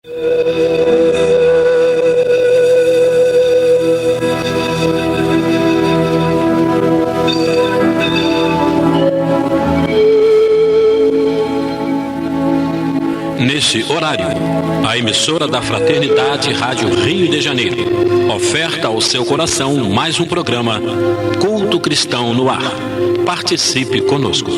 Nesse horário, a emissora da Fraternidade Rádio Rio de Janeiro oferta ao seu coração mais um programa Culto Cristão no Ar. Participe conosco.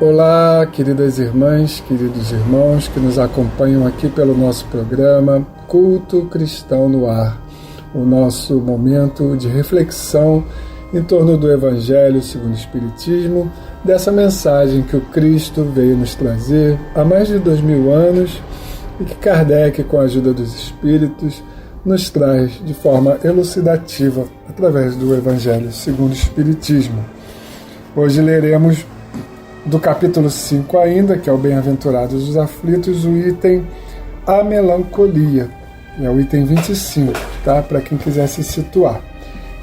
Olá, queridas irmãs, queridos irmãos que nos acompanham aqui pelo nosso programa Culto Cristão no Ar, o nosso momento de reflexão em torno do Evangelho segundo o Espiritismo, dessa mensagem que o Cristo veio nos trazer há mais de 2000 anos e que Kardec, com a ajuda dos Espíritos, nos traz de forma elucidativa através do Evangelho segundo o Espiritismo. Hoje leremos do capítulo 5 ainda, que é o Bem-aventurados os Aflitos, o item A Melancolia. É o item 25, tá? Para quem quiser se situar.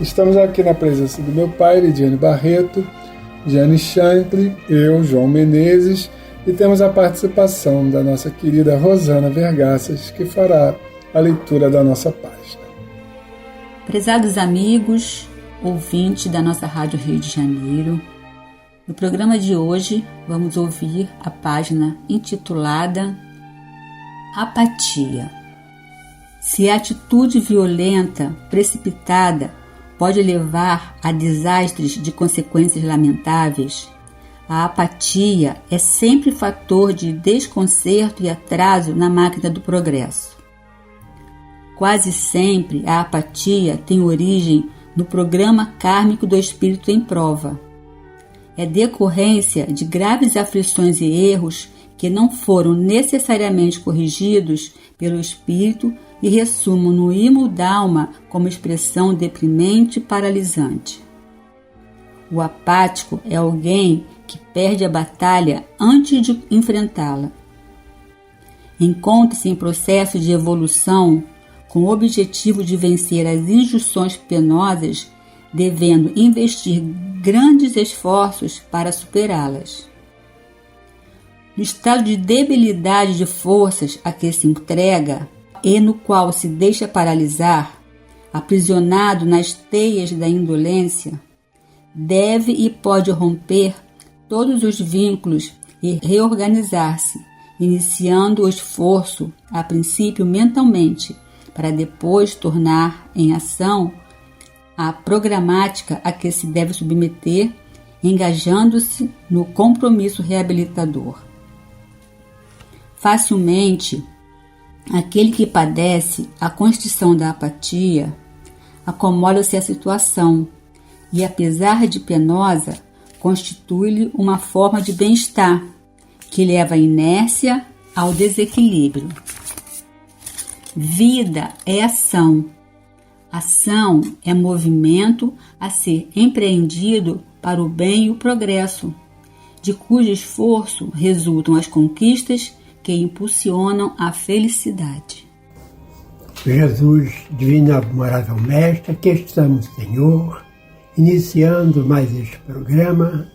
Estamos aqui na presença do meu pai, Lidiane Barreto, Giane Chantre, eu, João Menezes, e temos a participação da nossa querida Rosana Vergaças, que fará a leitura da nossa página. Prezados amigos, ouvintes da nossa Rádio Rio de Janeiro, no programa de hoje vamos ouvir a página intitulada Apatia. Se a atitude violenta, precipitada, pode levar a desastres de consequências lamentáveis, a apatia é sempre fator de desconcerto e atraso na máquina do progresso. Quase sempre a apatia tem origem no programa kármico do espírito em prova. É decorrência de graves aflições e erros que não foram necessariamente corrigidos pelo espírito e ressumam no imo d'alma como expressão deprimente e paralisante. O apático é alguém que perde a batalha antes de enfrentá-la. Encontra-se em processo de evolução com o objetivo de vencer as injunções penosas, devendo investir grandes esforços para superá-las. No estado de debilidade de forças a que se entrega e no qual se deixa paralisar, aprisionado nas teias da indolência, deve e pode romper todos os vínculos e reorganizar-se, iniciando o esforço, a princípio mentalmente, para depois tornar em ação a programática a que se deve submeter, engajando-se no compromisso reabilitador. Facilmente, aquele que padece a condição da apatia acomoda-se à situação e, apesar de penosa, constitui-lhe uma forma de bem-estar que leva a inércia ao desequilíbrio. Vida é ação. Ação é movimento a ser empreendido para o bem e o progresso, de cujo esforço resultam as conquistas que impulsionam a felicidade. Jesus, divino amorável Mestre, aqui estamos, Senhor, iniciando mais este programa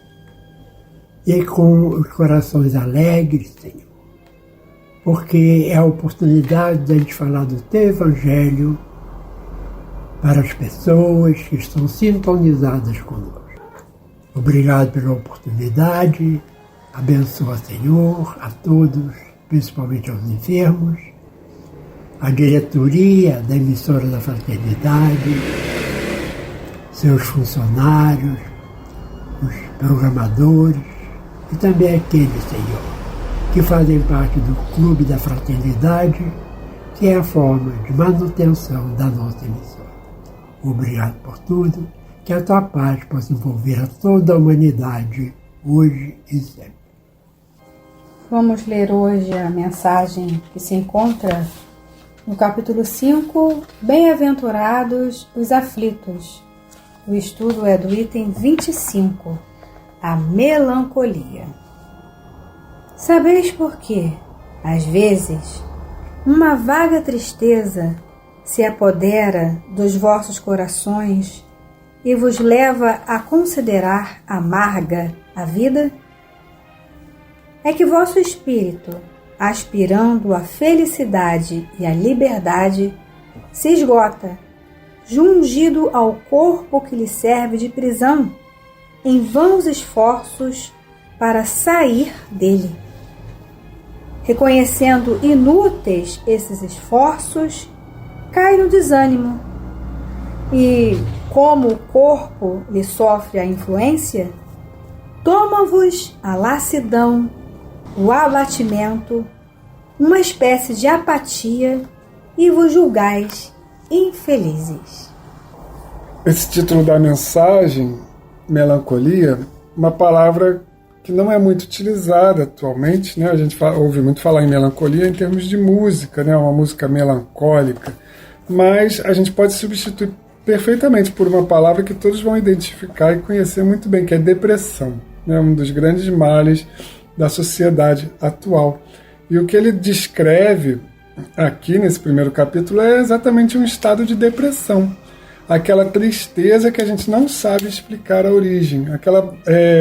e com os corações alegres, Senhor, porque é a oportunidade de a gente falar do Teu Evangelho para as pessoas que estão sintonizadas conosco. Obrigado pela oportunidade, abençoa, Senhor, a todos, principalmente aos enfermos, a diretoria da emissora da Fraternidade, seus funcionários, os programadores e também aqueles, Senhor, que fazem parte do Clube da Fraternidade, que é a forma de manutenção da nossa emissora. Obrigado por tudo, que a Tua paz possa envolver a toda a humanidade, hoje e sempre. Vamos ler hoje a mensagem que se encontra no capítulo 5, Bem-aventurados os Aflitos. O estudo é do item 25, A Melancolia. Sabeis por quê, às vezes, uma vaga tristeza se apodera dos vossos corações e vos leva a considerar amarga a vida? É que vosso espírito, aspirando à felicidade e à liberdade, se esgota, jungido ao corpo que lhe serve de prisão, em vãos esforços para sair dele. Reconhecendo inúteis esses esforços, cai no desânimo e, como o corpo lhe sofre a influência, toma-vos a lassidão, o abatimento, uma espécie de apatia e vos julgais infelizes. Esse título da mensagem, melancolia, uma palavra que não é muito utilizada atualmente, né? A gente ouve muito falar em melancolia em termos de música, né? Uma música melancólica, mas a gente pode substituir perfeitamente por uma palavra que todos vão identificar e conhecer muito bem, que é depressão, né? Um dos grandes males da sociedade atual. E o que ele descreve aqui nesse primeiro capítulo é exatamente um estado de depressão. Aquela tristeza que a gente não sabe explicar a origem, aquela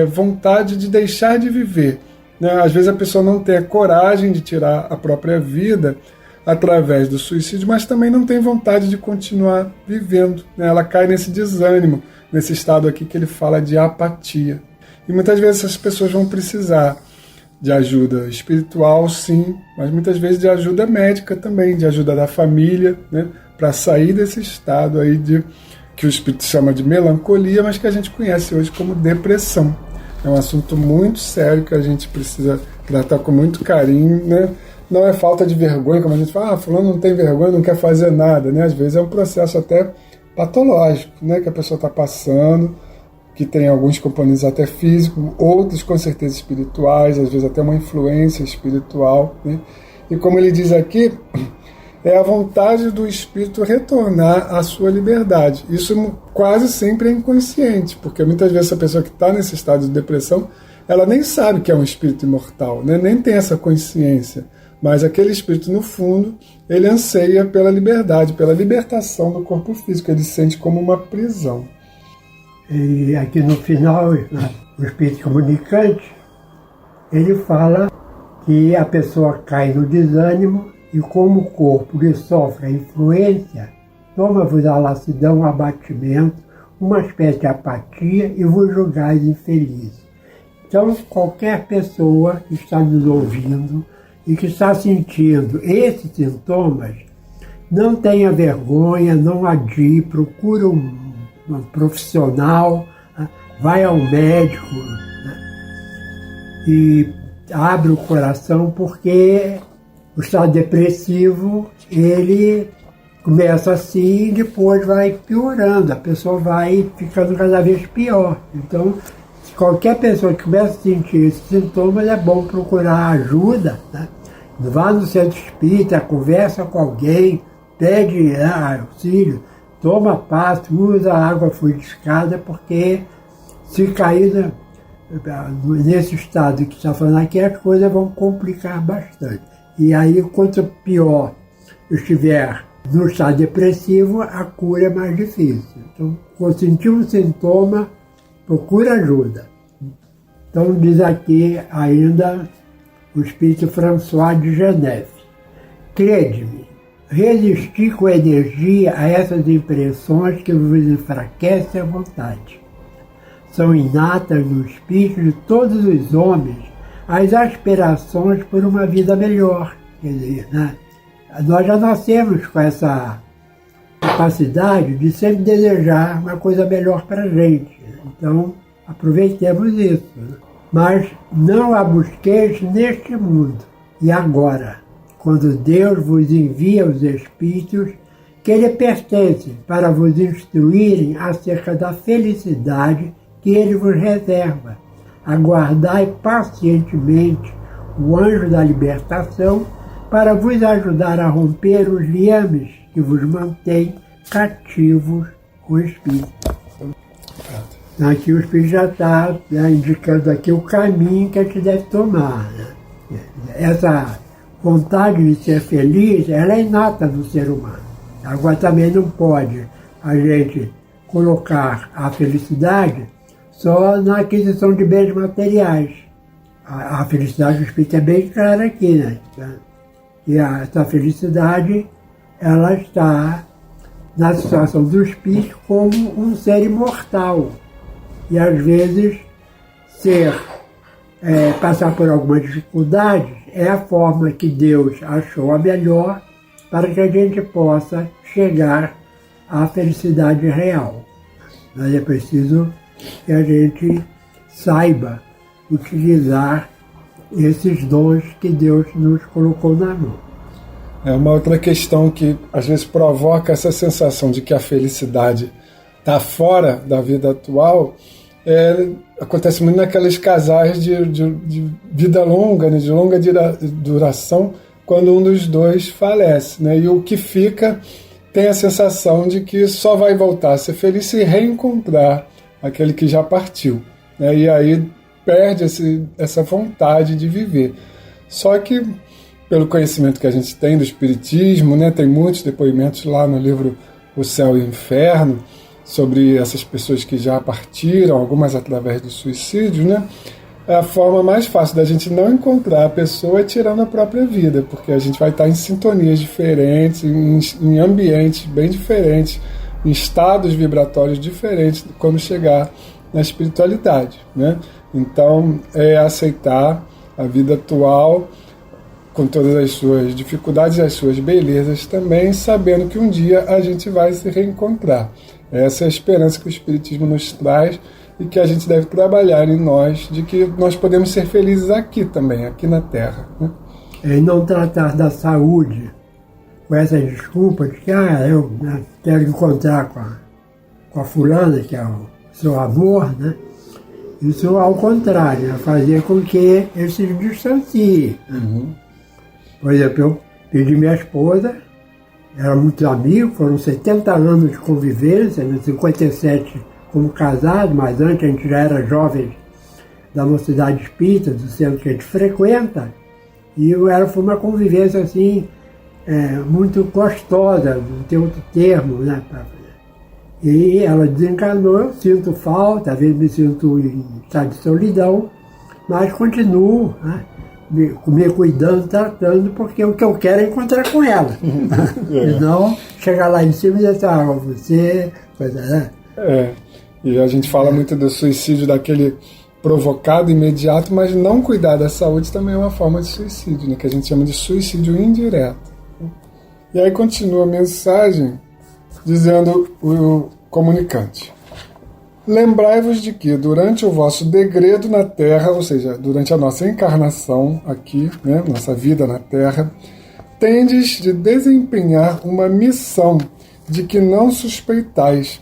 vontade de deixar de viver, né? Às vezes a pessoa não tem a coragem de tirar a própria vida através do suicídio, mas também não tem vontade de continuar vivendo, né? Ela cai nesse desânimo, nesse estado aqui que ele fala de apatia. E muitas vezes essas pessoas vão precisar de ajuda espiritual, sim, mas muitas vezes de ajuda médica também, de ajuda da família, né, para sair desse estado aí que o espírito chama de melancolia, mas que a gente conhece hoje como depressão. É um assunto muito sério que a gente precisa tratar com muito carinho, né? Não é falta de vergonha, como a gente fala, fulano não tem vergonha, não quer fazer nada, né? Às vezes é um processo até patológico, né, que a pessoa está passando, que tem alguns componentes até físicos, outros com certeza espirituais, às vezes até uma influência espiritual, né? E como ele diz aqui, é a vontade do espírito retornar à sua liberdade. Isso quase sempre é inconsciente, porque muitas vezes a pessoa que está nesse estado de depressão, ela nem sabe que é um espírito imortal, né? Nem tem essa consciência, mas aquele espírito, no fundo, ele anseia pela liberdade, pela libertação do corpo físico, ele sente como uma prisão. E aqui no final, o espírito comunicante, ele fala que a pessoa cai no desânimo e como o corpo lhe sofre a influência, toma-vos a lassidão, o abatimento, uma espécie de apatia e vos julgais infelizes. Então, qualquer pessoa que está nos ouvindo e que está sentindo esses sintomas, não tenha vergonha, não adie, procura um profissional, vai ao médico, né? E abre o coração, porque o estado depressivo, ele começa assim e depois vai piorando, a pessoa vai ficando cada vez pior. Então, se qualquer pessoa que começa a sentir esses sintomas, é bom procurar ajuda, né? Vá no centro espírita, conversa com alguém, pede auxílio, toma passe, usa água fluidificada, porque se cair nesse estado que está falando aqui, as coisas vão complicar bastante. E aí, quanto pior estiver no estado depressivo, a cura é mais difícil. Então, quando sentir um sintoma, procura ajuda. Então, diz aqui ainda o espírito François de Geneve: crede-me, resistir com energia a essas impressões que vos enfraquecem a vontade. São inatas no espírito de todos os homens as aspirações por uma vida melhor. Quer dizer, né? Nós já nascemos com essa capacidade de sempre desejar uma coisa melhor para a gente. Então, aproveitemos isso. Né? Mas não a busqueis neste mundo. E agora, quando Deus vos envia os Espíritos que lhe pertencem para vos instruírem acerca da felicidade que Ele vos reserva, aguardai pacientemente o anjo da libertação para vos ajudar a romper os liames que vos mantêm cativos com o Espírito. Aqui o Espírito já está indicando aqui o caminho que a gente deve tomar. Né? Essa vontade de ser feliz, ela é inata no ser humano. Agora também não pode a gente colocar a felicidade só na aquisição de bens materiais. A felicidade do espírito é bem clara aqui, né? E essa felicidade, ela está na situação do espírito como um ser imortal. E às vezes passar por algumas dificuldades é a forma que Deus achou a melhor para que a gente possa chegar à felicidade real. Mas é preciso que a gente saiba utilizar esses dons que Deus nos colocou na mão. É uma outra questão que às vezes provoca essa sensação de que a felicidade está fora da vida atual. Acontece muito naqueles casais de vida longa, né, de longa duração, quando um dos dois falece, né, e o que fica tem a sensação de que só vai voltar a ser feliz se reencontrar aquele que já partiu, né, e aí perde essa vontade de viver. Só que, pelo conhecimento que a gente tem do Espiritismo, né, tem muitos depoimentos lá no livro O Céu e o Inferno, sobre essas pessoas que já partiram, algumas através do suicídio, né? A forma mais fácil da gente não encontrar a pessoa é tirando a própria vida, porque a gente vai estar em sintonias diferentes, em ambientes bem diferentes, em estados vibratórios diferentes quando chegar na espiritualidade, né? Então, é aceitar a vida atual com todas as suas dificuldades e as suas belezas também, sabendo que um dia a gente vai se reencontrar. Essa é a esperança que o Espiritismo nos traz e que a gente deve trabalhar em nós, de que nós podemos ser felizes aqui também, aqui na Terra, né? E não tratar da saúde com essa desculpa de que eu quero encontrar com a fulana, que é o seu amor, né? Isso ao contrário, fazer com que ele se distancie. Uhum. Por exemplo, eu pedi minha esposa, era muito amigo, foram 70 anos de convivência, né, 57 como casado, mas antes a gente já era jovem da Mocidade Espírita, do centro que a gente frequenta, e foi uma convivência assim, muito gostosa, não tem outro termo, né? E ela desencarnou, eu sinto falta, às vezes me sinto em estado de solidão, mas continuo, né, me cuidando, tratando, porque o que eu quero é encontrar com ela. E não chegar lá em cima e dizer, você... Coisa, né? E a gente fala muito do suicídio daquele provocado imediato, mas não cuidar da saúde também é uma forma de suicídio, né, que a gente chama de suicídio indireto. E aí continua a mensagem dizendo o comunicante: lembrai-vos de que durante o vosso degredo na Terra, ou seja, durante a nossa encarnação aqui, né, nossa vida na Terra, tendes de desempenhar uma missão de que não suspeitais,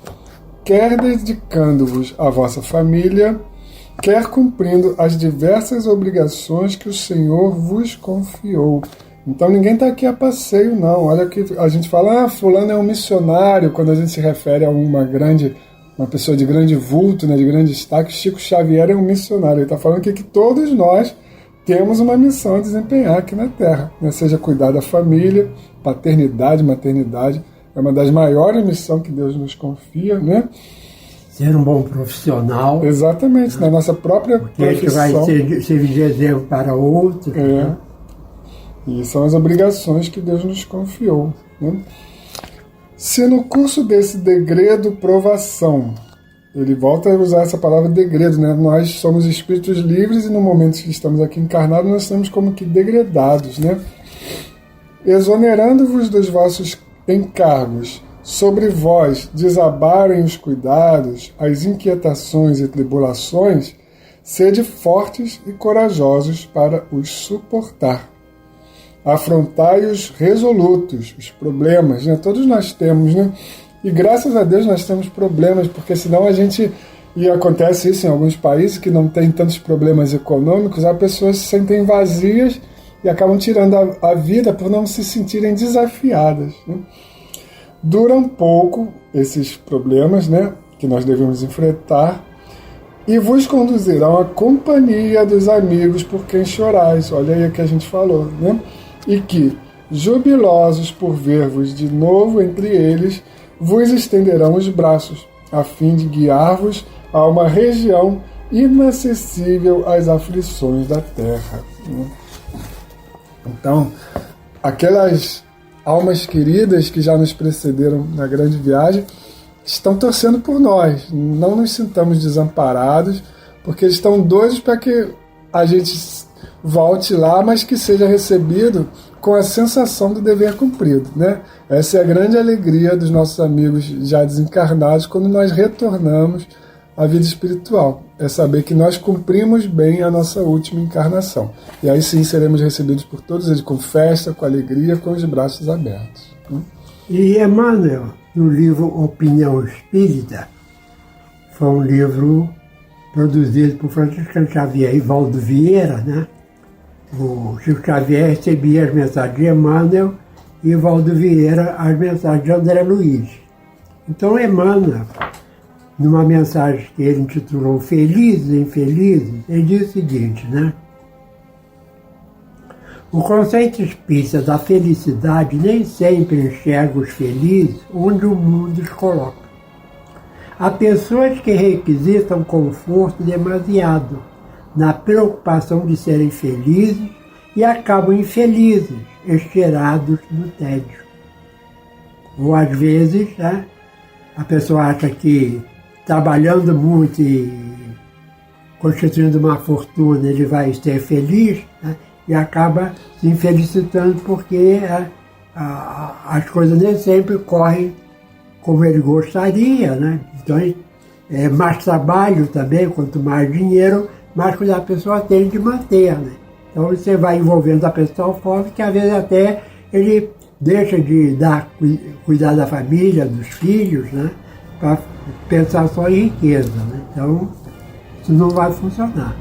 quer dedicando-vos à vossa família, quer cumprindo as diversas obrigações que o Senhor vos confiou. Então ninguém está aqui a passeio, não. Olha que a gente fala, fulano é um missionário, quando a gente se refere a uma pessoa de grande vulto, né, de grande destaque. Chico Xavier é um missionário. Ele está falando aqui que todos nós temos uma missão a desempenhar aqui na Terra, né? Seja cuidar da família, paternidade, maternidade, é uma das maiores missões que Deus nos confia, né? Ser um bom profissional. Exatamente, na nossa própria profissão. Que vai servir de exemplo para outros. Né? E são as obrigações que Deus nos confiou, né? Se no curso desse degredo provação, ele volta a usar essa palavra degredo, né? Nós somos espíritos livres e no momento que estamos aqui encarnados nós estamos como que degredados, né? Exonerando-vos dos vossos encargos, sobre vós desabarem os cuidados, as inquietações e tribulações, sede fortes e corajosos para os suportar. Afrontai-os resolutos, os problemas, né? Todos nós temos, né? E graças a Deus nós temos problemas, porque senão e acontece isso em alguns países que não tem tantos problemas econômicos, as pessoas se sentem vazias e acabam tirando a vida por não se sentirem desafiadas, né? Duram pouco esses problemas, né, que nós devemos enfrentar, e vos conduzirão à companhia dos amigos por quem chorais. Olha aí o que a gente falou, né? E que, jubilosos por ver-vos de novo entre eles, vos estenderão os braços, a fim de guiar-vos a uma região inacessível às aflições da terra. Então, aquelas almas queridas que já nos precederam na grande viagem estão torcendo por nós. Não nos sintamos desamparados, porque eles estão doidos para que a gente volte lá, mas que seja recebido com a sensação do dever cumprido, né? Essa é a grande alegria dos nossos amigos já desencarnados quando nós retornamos à vida espiritual. É saber que nós cumprimos bem a nossa última encarnação. E aí sim seremos recebidos por todos eles com festa, com alegria, com os braços abertos. E Emmanuel, no livro Opinião Espírita, foi um livro produzido por Francisco Xavier e Valdo Vieira, né? O Chico Xavier recebia as mensagens de Emmanuel e Valdo Vieira as mensagens de André Luiz. Então Emmanuel, numa mensagem que ele intitulou Felizes e Infelizes, ele diz o seguinte, né? O conceito espírita da felicidade nem sempre enxerga os felizes onde o mundo os coloca. Há pessoas que requisitam conforto demasiado na preocupação de serem felizes e acabam infelizes, estirados no tédio. Ou às vezes, né, a pessoa acha que trabalhando muito e constituindo uma fortuna ele vai ser feliz, né, e acaba se infelicitando porque as coisas nem sempre correm como ele gostaria, né? Então é mais trabalho também, quanto mais dinheiro, mais coisa a pessoa tem de manter, né? Então você vai envolvendo a pessoa ao ponto que às vezes até ele deixa de cuidar da família, dos filhos, né? Para pensar só em riqueza, né? Então isso não vai funcionar.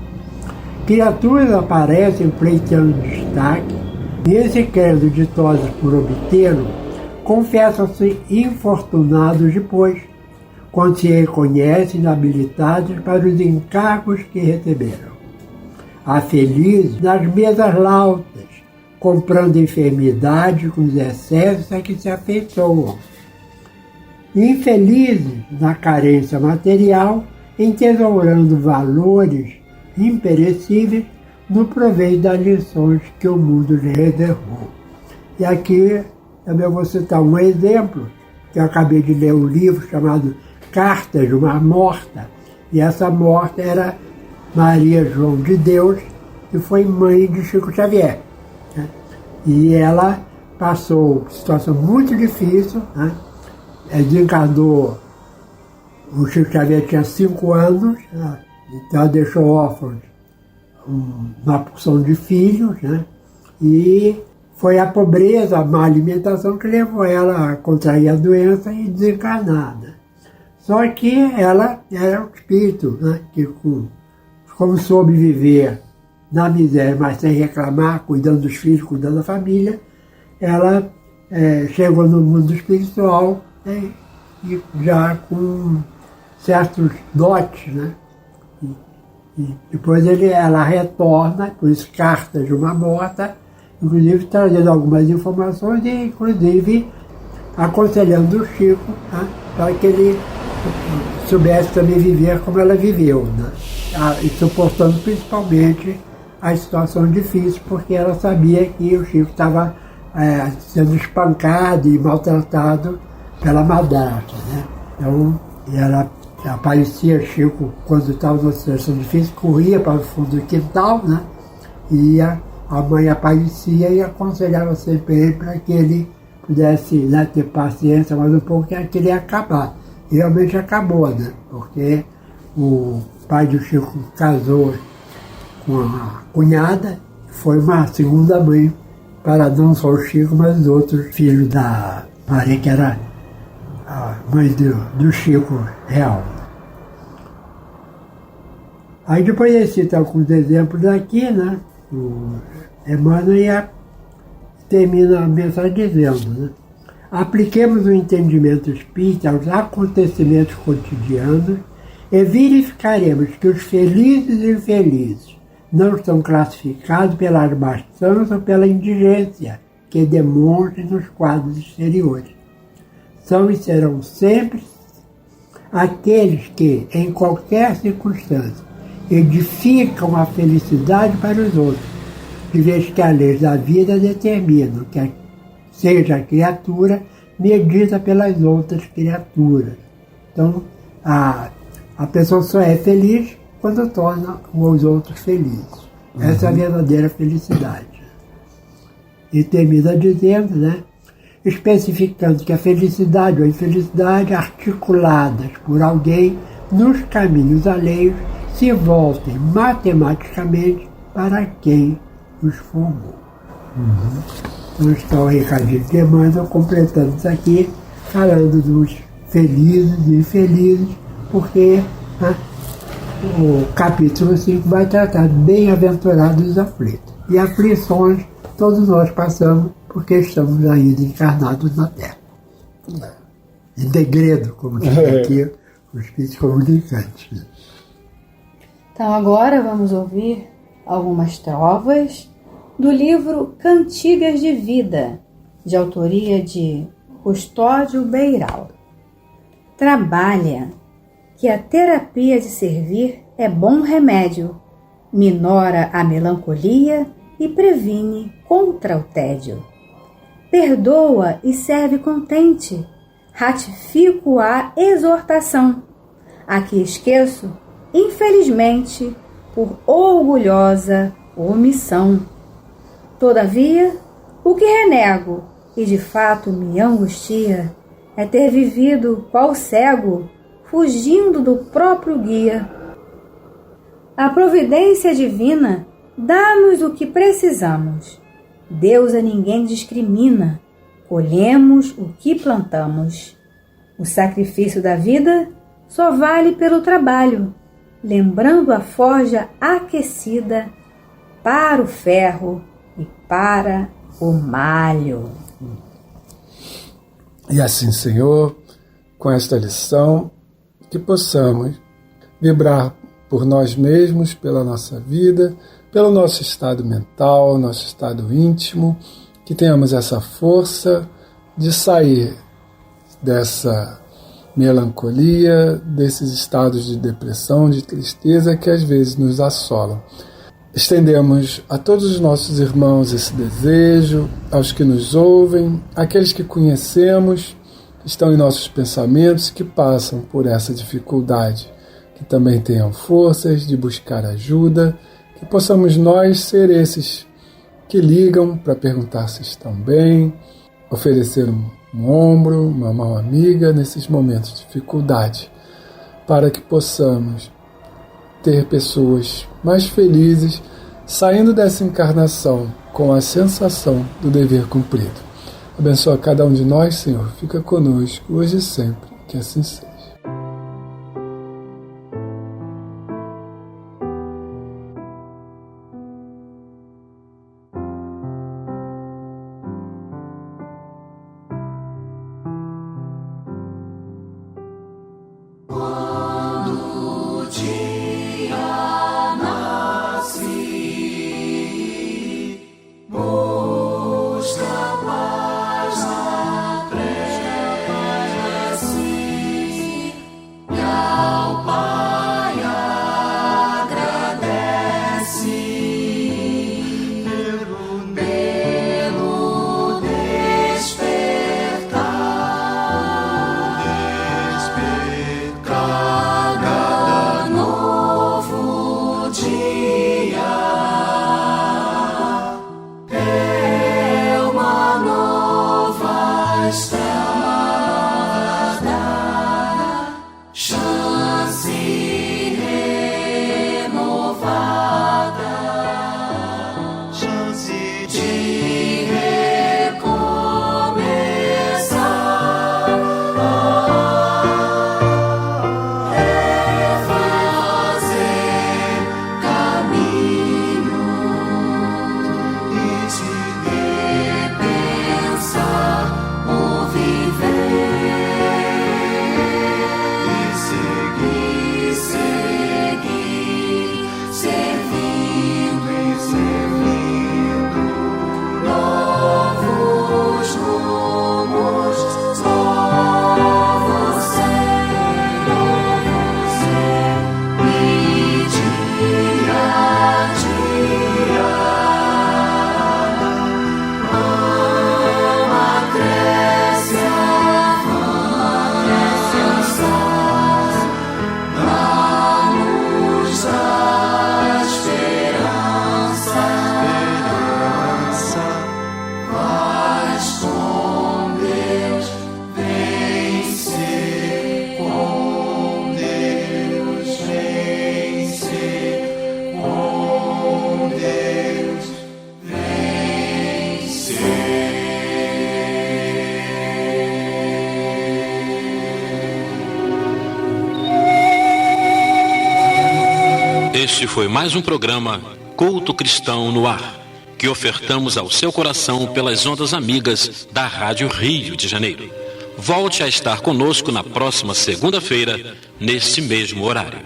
Criaturas aparecem pleiteando destaque e esse crédito ditosos por obtê-lo confessam-se infortunados depois, quando se reconhecem inabilitados para os encargos que receberam. Há felizes nas mesas lautas, comprando enfermidade com os excessos a que se afeiçoam. Infelizes na carência material, entesourando valores imperecíveis no proveito das lições que o mundo lhe reservou. E aqui também eu vou citar um exemplo, que eu acabei de ler um livro chamado Cartas de uma Morta, e essa morta era Maria João de Deus, que foi mãe de Chico Xavier, né? E ela passou uma situação muito difícil, né? Ela desencarnou, o Chico Xavier tinha 5 anos, né? Então ela deixou órfãos uma porção de filhos, né? E foi a pobreza, a má alimentação que levou ela a contrair a doença e desencarnar, né? Só que ela era um espírito, né? Que como soube viver na miséria, mas sem reclamar, cuidando dos filhos, cuidando da família, ela chegou no mundo espiritual, né? E já com certos dotes, né? E depois ela retorna, por isso Cartas de uma Morta, inclusive trazendo algumas informações e inclusive aconselhando o Chico, né, para que ele soubesse também viver como ela viveu, né, e suportando principalmente as situações difíceis, porque ela sabia que o Chico estava sendo espancado e maltratado pela madrasta, né. Então ela aparecia, Chico, quando estava numa situação difícil, corria para o fundo do quintal, né? E a mãe aparecia e aconselhava sempre ele para que ele pudesse, né, ter paciência mais um pouco, que aquilo ia acabar. E realmente acabou, né? Porque o pai do Chico casou com a cunhada, foi uma segunda mãe para não só o Chico, mas os outros filhos da Maria, que era a mãe do Chico real. Aí depois ele cita alguns exemplos aqui, né? O Emmanuel termina a mensagem dizendo, né? Apliquemos o entendimento espírita aos acontecimentos cotidianos e verificaremos que os felizes e infelizes não estão classificados pela armação ou pela indigência que demonstrem nos quadros exteriores. São e serão sempre aqueles que, em qualquer circunstância, edificam a felicidade para os outros, de vez que a lei da vida determina que seja a criatura medida pelas outras criaturas. Então, a pessoa só é feliz quando torna os outros felizes. Essa é a verdadeira felicidade. E termina dizendo, né, especificando que a felicidade ou a infelicidade articuladas por alguém nos caminhos alheios se voltem matematicamente para quem os formou. Então estão aí Cadinho de Emmanuel completando isso aqui, falando dos felizes e infelizes, porque o capítulo 5 vai tratar de bem-aventurados os aflitos. E aflições todos nós passamos porque estamos ainda encarnados na Terra. Em degredo, como diz aqui o espírito comunicante. Então agora vamos ouvir algumas trovas do livro Cantigas de Vida, de autoria de Custódio Beiral. Trabalha, que a terapia de servir é bom remédio, minora a melancolia e previne contra o tédio. Perdoa e serve contente, ratifico a exortação, a que esqueço, infelizmente, por orgulhosa omissão. Todavia, o que renego e de fato me angustia é ter vivido qual cego, fugindo do próprio guia. A providência divina dá-nos o que precisamos. Deus a ninguém discrimina, colhemos o que plantamos. O sacrifício da vida só vale pelo trabalho, lembrando a forja aquecida para o ferro e para o malho. E assim, Senhor, com esta lição, que possamos vibrar por nós mesmos, pela nossa vida, pelo nosso estado mental, nosso estado íntimo, que tenhamos essa força de sair dessa melancolia, desses estados de depressão, de tristeza que às vezes nos assolam. Estendemos a todos os nossos irmãos esse desejo, aos que nos ouvem, aqueles que conhecemos, que estão em nossos pensamentos, que passam por essa dificuldade, que também tenham forças de buscar ajuda, que possamos nós ser esses que ligam para perguntar se estão bem, oferecer um ombro, uma mão amiga nesses momentos de dificuldade, para que possamos ter pessoas mais felizes saindo dessa encarnação com a sensação do dever cumprido. Abençoa cada um de nós, Senhor, fica conosco hoje e sempre, que assim seja. Este foi mais um programa Culto Cristão no Ar, que ofertamos ao seu coração pelas ondas amigas da Rádio Rio de Janeiro. Volte a estar conosco na próxima segunda-feira, neste mesmo horário.